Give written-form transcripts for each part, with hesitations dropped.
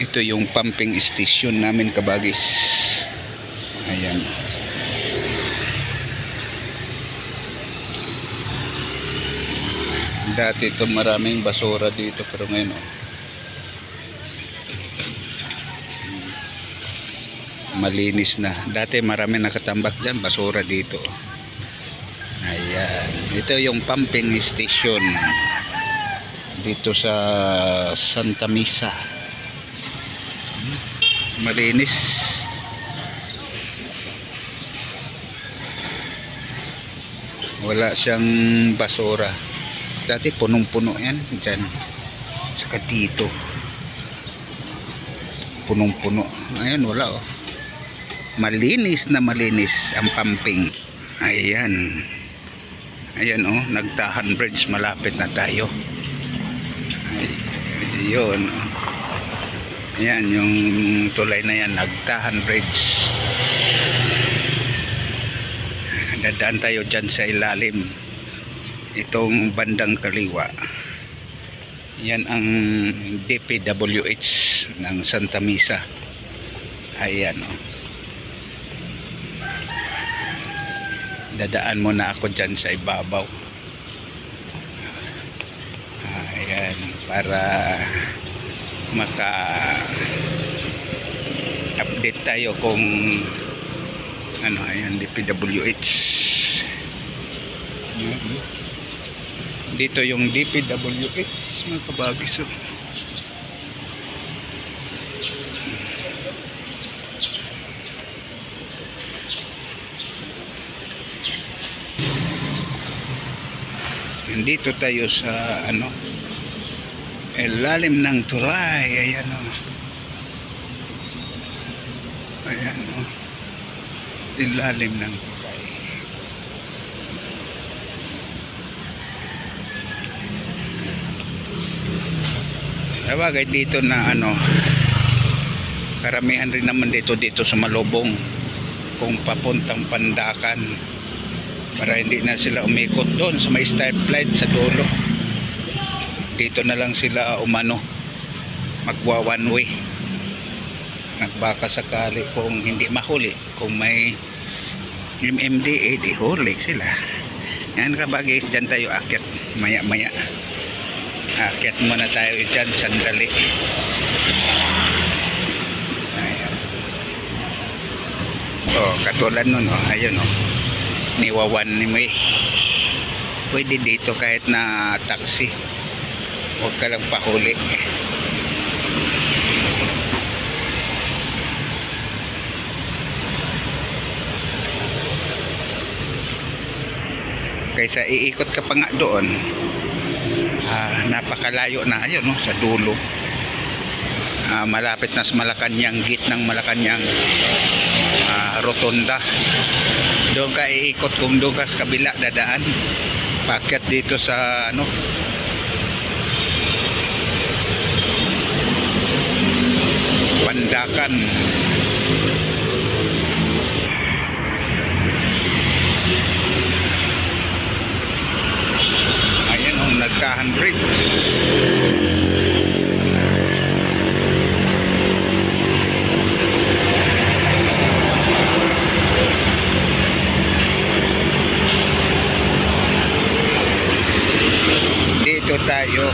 Ito yung pumping station namin, kabagis. Ayan. Dati ito maraming basura dito, pero ngayon malinis na. Dati maraming nakatambak dyan, basura dito. Ayan. Ito yung pumping station dito sa Santa Misa. Malinis. Wala siyang basura. Dati punong-puno yan dyan. Saka dito punong-puno. Ayan, wala malinis na malinis ang pumping. Ayan. Ayan Nagtahan Bridge, malapit na tayo. Ayun. Ayan yung tulay na yan, Nagtahan Bridge. Dadaan tayo dyan sa ilalim. Itong bandang kaliwa, yan ang DPWH ng Santa Misa. Ayan dadaan muna ako dyan sa ibabaw. Ayan, para maka update tayo kung ayan, DPWH. Dito yung DPWH, mga kabagis. Dito tayo sa ilalim ng tulay. Ayan ayan ilalim ng tulay. Sabagay dito na karamihan rin naman dito sa Malobong kung papuntang Pandakan, para hindi na sila umikot doon sa may stoplight sa dulo. Dito na lang sila magwa one way. Nagbaka sakali kung hindi mahuli, kung may MMDA, di huli sila. Yan, kabagis, dyan tayo akyat maya maya. Akyat muna tayo dyan sandali. Ayan. Katulad nun ayun niwawan ni May. Pwede dito kahit na taxi, huwag ka lang pahuli. Kaysa iikot ka pa nga doon, napakalayo na. Ayun sa dulo, malapit na sa Malacanang, gate ng Malacanang rotunda. Doon ka iikot kung doon ka sa kabila dadaan, paket dito sa Pandakan. Ayan Nagtahan Bridge. Dito tayo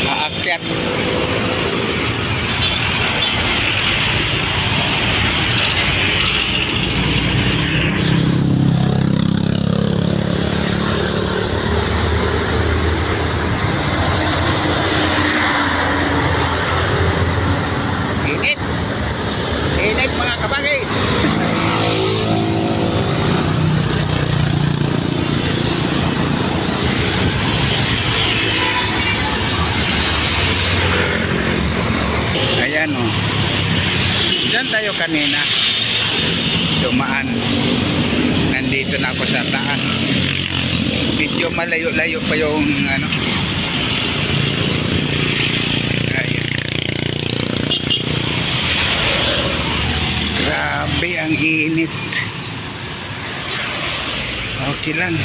aakyat. Init mga kabagis. Ayan dyan tayo kanina dumaan. Nandito na ako sa taas. Medyo malayo-layo pa yung grabe ang init. Okay lang.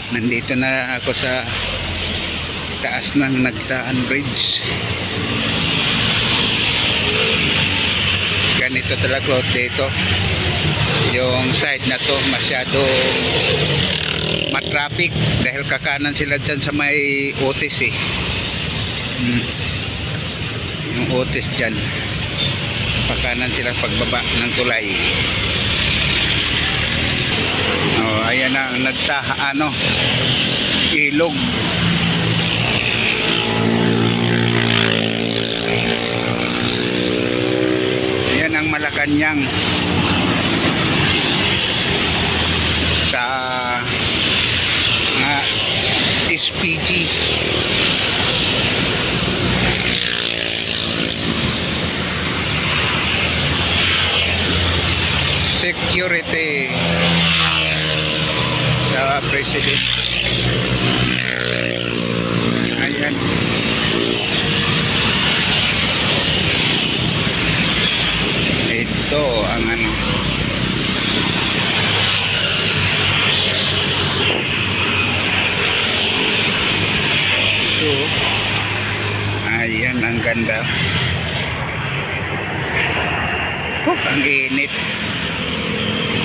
Nandito na ako sa taas ng Nagdaan Bridge. Ganito talaga dito. Yung side na to masyado matraffic dahil kakanan sila dyan sa may Otis eh. Yung Otis dyan, pakanan sila pagbaba ng tulay. Ayan na ilog. Ayan ang Malacanang sa SPG. Security sa president. Ayan. Ito ang ano. Ito. Ayan ang ganda. Ang init.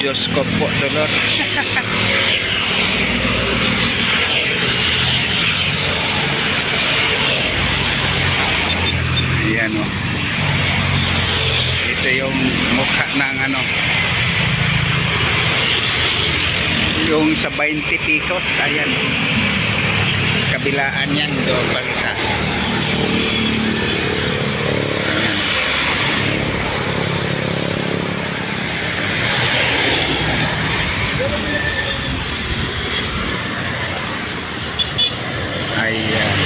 Diyos ko po, Lord. Ayan o. Ito yung mukha ng ano. Yung sa 20 pesos. Ayan. Kabilaan yan. Doon pang isa. Ayan.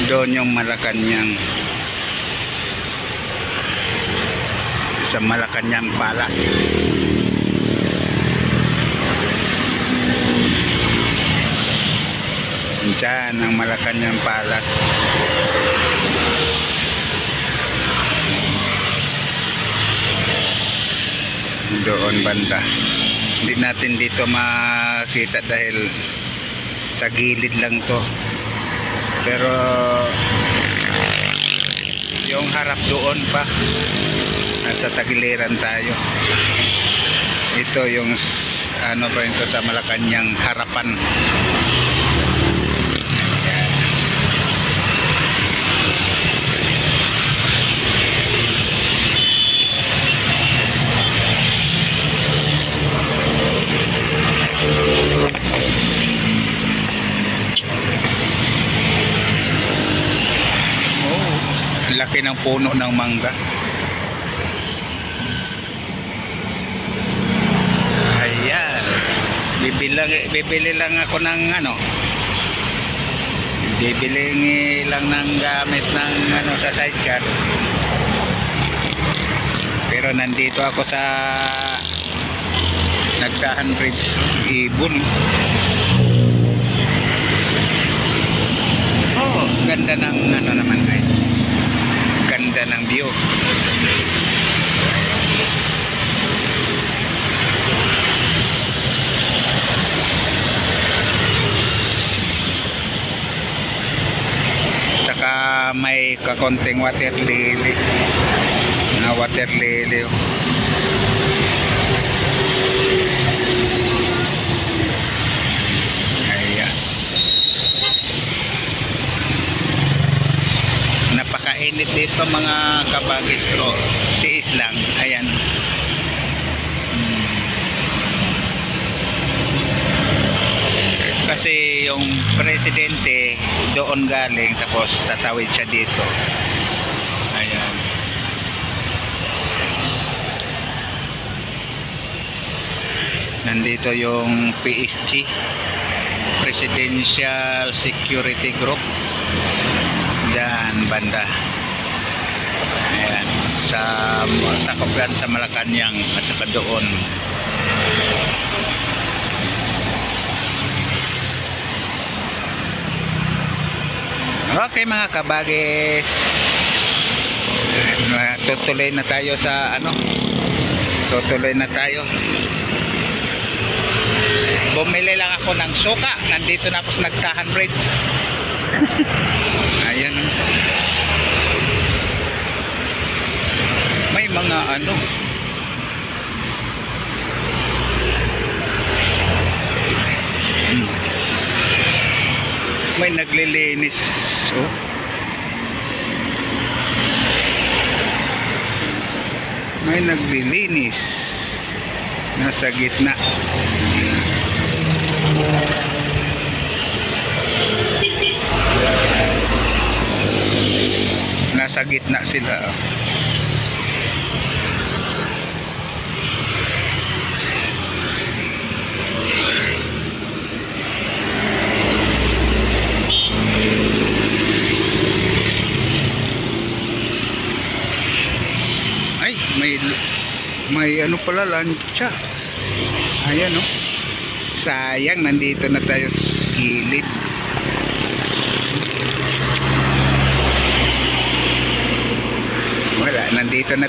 Doon yung Malacanang. Sa Malacanang Palace. Diyan ang Malacanang Palace. Doon banda. Hindi natin dito makita dahil sa gilid lang to, pero yung harap doon pa, nasa tagiliran tayo. Ito yung ano pa ito sa Malacanang harapan. Laki ng puno ng mangga. Ayan. Bibili lang ako ng ano. Bibili lang ng gamit ng ano sa sidecar. Pero nandito ako sa Nagdaan Bridge, Ibon. Oh, ganda ng ano naman rin. Ganda ng view. Tsaka may kakonting water lily. Water lily. Ayan. Napakainit dito mga kabagis, pero tiis lang. Ayan. Kasi yung presidente doon galing, tapos tatawid siya dito. Ayan. Nandito yung PSG, Presidential Security Group. Diyan banda. Ayan. Sa Kopyan, sa Malacanang at saka doon. Okay mga kabagis, tutuloy na tayo sa ano, tutuloy na tayo. Bumili lang ako ng suka. Nandito na ako sa Nagtahan Bridge. Ayan. May mga ano. May naglilinis. Oh. May naglilinis. Nasa gitna. Nasa gitna sila. Ay, may ano pala, lancha. Ayan, oh. Sayang, nandito na tayo sa gilid. Wala, nandito na